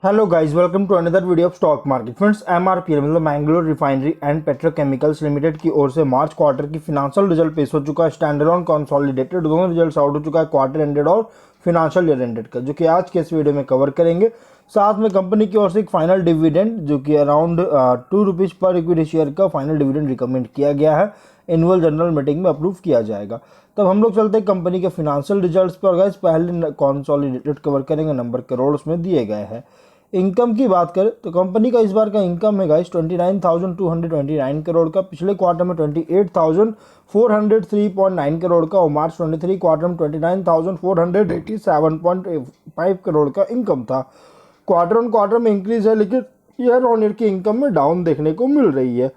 Hello guys, welcome to another video of stock market. Friends, MRPL मतलब Mangalore refinery and petrochemicals limited की ओर से March quarter की financial result पेश हो चुका है। स्टैंड अलोन कंसोलिडेटेड दोनों रिजल्ट्स आउट हो चुका है, क्वार्टर एंडेड और फिनेंशियल ईयर एंडेड का, जो कि आज के इस वीडियो में कवर करेंगे। साथ में कंपनी की ओर से एक फाइनल डिविडेंड जो कि अराउंड ₹2 पर इक्विटी शेयर का फाइनल डिविडेंड रिकमेंड किया गया है, एनुअल जनरल मीटिंग में अप्रूव किया जाएगा। तब हम लोग चलते हैं कंपनी के फिनेंशियल रिजल्ट्स पर। गाइस, पहले कंसोलिडेटेड कवर करेंगे, नंबर करोड़ उसमें दिए गए हैं। इनकम की बात करें तो कंपनी का इस बार का इनकम है गाइस 29,229 करोड़ का, पिछले क्वार्टर में 28,403.9 करोड़ का और मार्च 23 क्वार्टर में 29,487.5 करोड़ का इनकम था। क्वार्टर ऑन क्वार्टर में इंक्रीज है, लेकिन ईयर ऑन ईयर की इनकम में डाउन देखने को मिल रही है।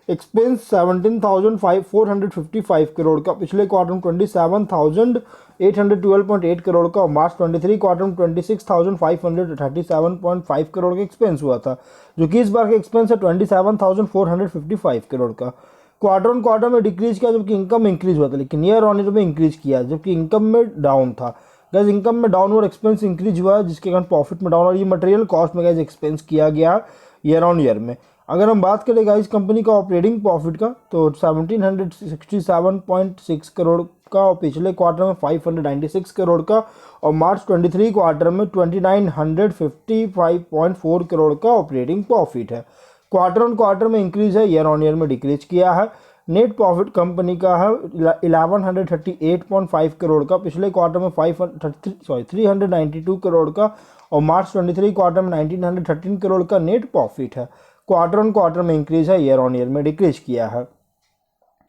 एक्सपेंस 17,455 करोड़ का, पिछले क्वार्टर में 27,812.8 करोड़ का और मार्च 23 क्वार्टर में 26,537.5 करोड़ का एक्सपेंस हुआ था, जो कि इस बार का एक्सपेंस है 27,455 करोड़ का। क्वार्टर ऑन क्वार्टर में डिक्रीज किया जबकि इनकम इंक्रीज हुआ था, लेकिन ईयर ऑन ईयर में इंक्रीज किया जबकि इनकम में डाउन था। गैस, इनकम में डाउन और एक्सपेंस इंक्रीज हुआ है, जिसके कारण प्रॉफिट में डाउन, और ये मटेरियल कॉस्ट में गैस एक्सपेंस किया गया ईयर ऑन ईयर में। अगर हम बात करें गाइस कंपनी का ऑपरेटिंग प्रॉफिट का, तो 1767.6 करोड़ का और पिछले क्वार्टर में 596 करोड़ का और मार्च 23 क्वार्टर में 2955.4 करोड़ का ऑपरेटिंग प्रॉफिट है। क्वार्टर ऑन क्वार्टर में इंक्रीज है, ईयर ऑन ईयर में डिक्रीज किया है। नेट प्रॉफिट कंपनी का है 1138.5 करोड़ का, पिछले क्वार्टर में 392 करोड़ का और मार्च 23 क्वार्टर में 1913 करोड़ का नेट प्रॉफिट है। क्वार्टर ऑन क्वार्टर में इंक्रीज है, ईयर ऑन ईयर में डिक्रीज किया है।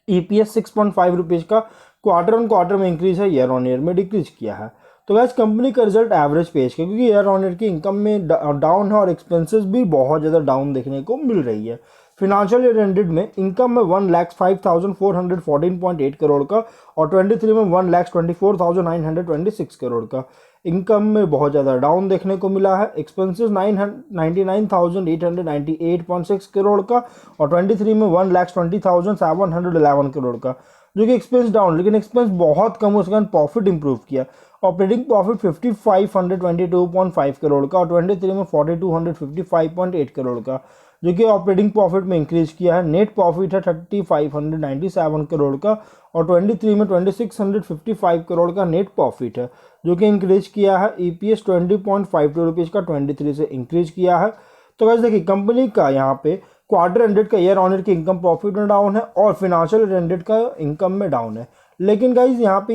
ईपीएस 6.5 रुपीज़ का, क्वार्टर ऑन क्वार्टर में इंक्रीज है, ईयर ऑन ईयर में डिक्रीज किया है। तो गैस, कंपनी का रिजल्ट एवरेज पेज का, क्योंकि ईयर ऑन ईयर की इनकम में डाउन है और एक्सपेंसेस भी बहुत ज़्यादा डाउन देखने को मिल रही है। फिनेंशियल ईयर एंडेड में इनकम में 1,05,414.8 करोड़ का और 23 में 1,24,926 करोड़ का। इनकम में बहुत ज़्यादा डाउन देखने को मिला है। एक्सपेंसेस 99,898.6 करोड़ का और 23 में 1,20,711 करोड़ का, जो कि एक्सपेंस डाउन, लेकिन एक्सपेंस बहुत कम, उसके कारण प्रॉफिट इंप्रूव किया। ऑपरेटिंग प्रॉफिट 5,522.5 करोड़ का और 23 में 4,255.8 करोड़ का, जो कि ऑपरेटिंग प्रॉफिट में इंक्रीज किया है। नेट प्रॉफिट है 3,597 करोड़ का और 23 में 2,655 करोड़ का नेट प्रॉफिट है, जो कि इंक्रीज किया है। ईपीएस 20.52 रुपीज़ का 23 से इंक्रीज किया है। तो गाइस देखिए, कंपनी का यहाँ पे क्वार्टर एंडेड का ईयर ऑन ईयर की इनकम प्रॉफिट में डाउन है और फिनेंशियल ईयर एंडेड का इनकम में डाउन है, लेकिन गाइज यहाँ पे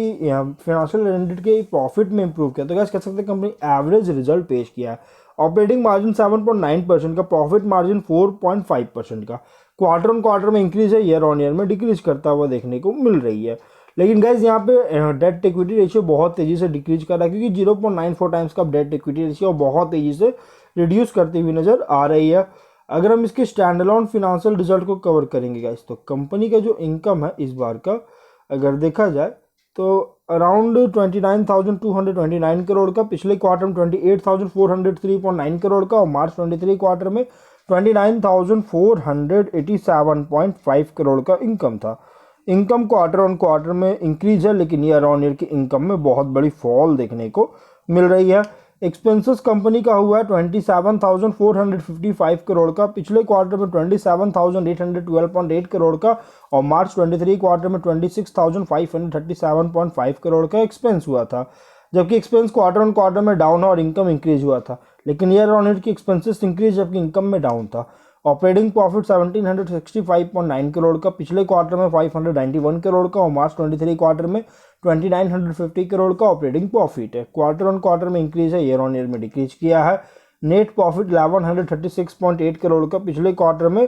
फिनेंशियल ईयर एंडेड के प्रॉफिट में इंप्रूव किया। तो गाइज कह सकते हैं कंपनी एवरेज रिजल्ट पेश किया है। ऑपरेटिंग मार्जिन 7.9% का, प्रॉफिट मार्जिन 4.5% का। क्वार्टर ऑन क्वार्टर में इंक्रीज है, ईयर ऑन ईयर में डिक्रीज करता हुआ देखने को मिल रही है। लेकिन गाइज यहाँ पे डेट इक्विटी रेशियो बहुत तेजी से डिक्रीज कर रहा है, क्योंकि 0.94 टाइम्स का डेट इक्विटी रेशियो बहुत तेजी से रिड्यूस करती हुई नजर आ रही है। अगर हम इसके स्टैंड अलोन फिनेंशियल रिजल्ट को कवर करेंगे गाइस, तो कंपनी का जो इनकम है इस बार का अगर देखा जाए तो अराउंड 29,229 करोड़ का, पिछले क्वार्टर में 28,403.9 करोड़ का और मार्च 23 क्वार्टर में 29,487.5 करोड़ का इनकम था। इनकम क्वार्टर ऑन क्वार्टर में इंक्रीज है, लेकिन ईयर ऑन ईयर की इनकम में बहुत बड़ी फॉल देखने को मिल रही है। एक्सपेंसेस कंपनी का हुआ है 27,455 करोड़ का, पिछले क्वार्टर में 27,812.8 करोड़ का और मार्च 23 क्वार्टर में 26,537.5 करोड़ का एक्सपेंस हुआ था, जबकि एक्सपेंस क्वार्टर ऑन क्वार्टर में डाउन है और इनकम इंक्रीज हुआ था। लेकिन ईयर ऑन ईयर की एक्सपेंसेस इंक्रीज जबकि इनकम में डाउन था। ऑपरेटिंग प्रॉफिट 1,765.9 करोड़ का, पिछले क्वार्टर में 591 करोड़ का और मार्च 23 क्वार्टर में 2,950 करोड़ का ऑपरेटिंग प्रॉफिट है। क्वार्टर ऑन क्वार्टर में इंक्रीज है, ईयर ऑन ईयर में डिक्रीज किया है। नेट प्रॉफिट 1,136.8 करोड़ का, पिछले क्वार्टर में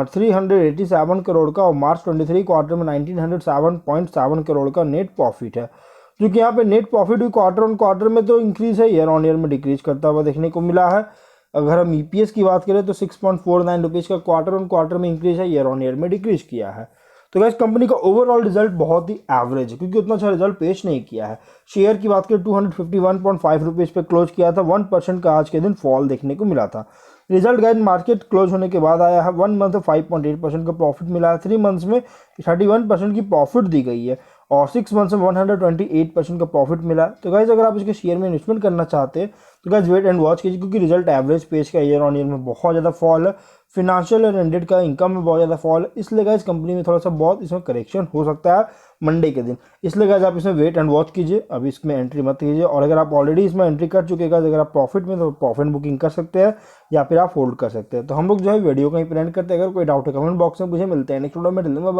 387 करोड़ का और मार्च 23 क्वार्टर में 1,907.7 करोड़ का नेट प्रॉफिट है, जो कि यहाँ पे नेट प्रॉफिट भी क्वार्टर ऑन क्वार्टर में तो इंक्रीज है, ईयर ऑन ईयर में डिक्रीज करता हुआ देखने को मिला है। अगर हम ईपीएस की बात करें तो 6.49 रुपीज़ का क्वार्टर ऑन क्वार्टर में इंक्रीज है, ईयर ऑन ईयर में डिक्रीज किया है। तो गैस, कंपनी का ओवरऑल रिजल्ट बहुत ही एवरेज है, क्योंकि उतना अच्छा रिजल्ट पेश नहीं किया है। शेयर की बात करें 251.5 रुपीज़ पे क्लोज किया था, 1% का आज के दिन फॉल देखने को मिला था। रिजल्ट गाइड मार्केट क्लोज होने के बाद आया है। 1 मंथ में 5.8% का प्रॉफिट मिला है, 3 मंथ्स में 31% की प्रॉफिट दी गई है और 6 मंथ्स में 128% का प्रॉफिट मिला। तो गाइज अगर आप इसके शेयर में इन्वेस्टमेंट करना चाहते हैं तो गाइज वेट एंड वॉच कीजिए, क्योंकि रिजल्ट एवरेज पेज का ईयर ऑन ईयर में बहुत ज़्यादा फॉल है, फिनेंशियल और रेंडेड का इनकम में बहुत ज़्यादा फॉल है, इसलिए गाइज कंपनी में थोड़ा सा बहुत इसमें करेक्शन हो सकता है मंडे के दिन। इसलिए गाइज आप इसमें वेट एंड वॉच कीजिए, अभी इसमें एंट्री मत कीजिए। और अगर आप ऑलरेडी इसमें एंट्री कर चुके हैं, अगर आप प्रॉफिट में तो प्रॉफिट बुकिंग कर सकते हैं या फिर आप होल्ड कर सकते हैं। तो हम लोग जो है वीडियो कहीं पर एंड करते हैं। अगर कोई डाउट है कमेंट बॉक्स में मुझे मिलते हैं नेक्स्ट वीडियो में।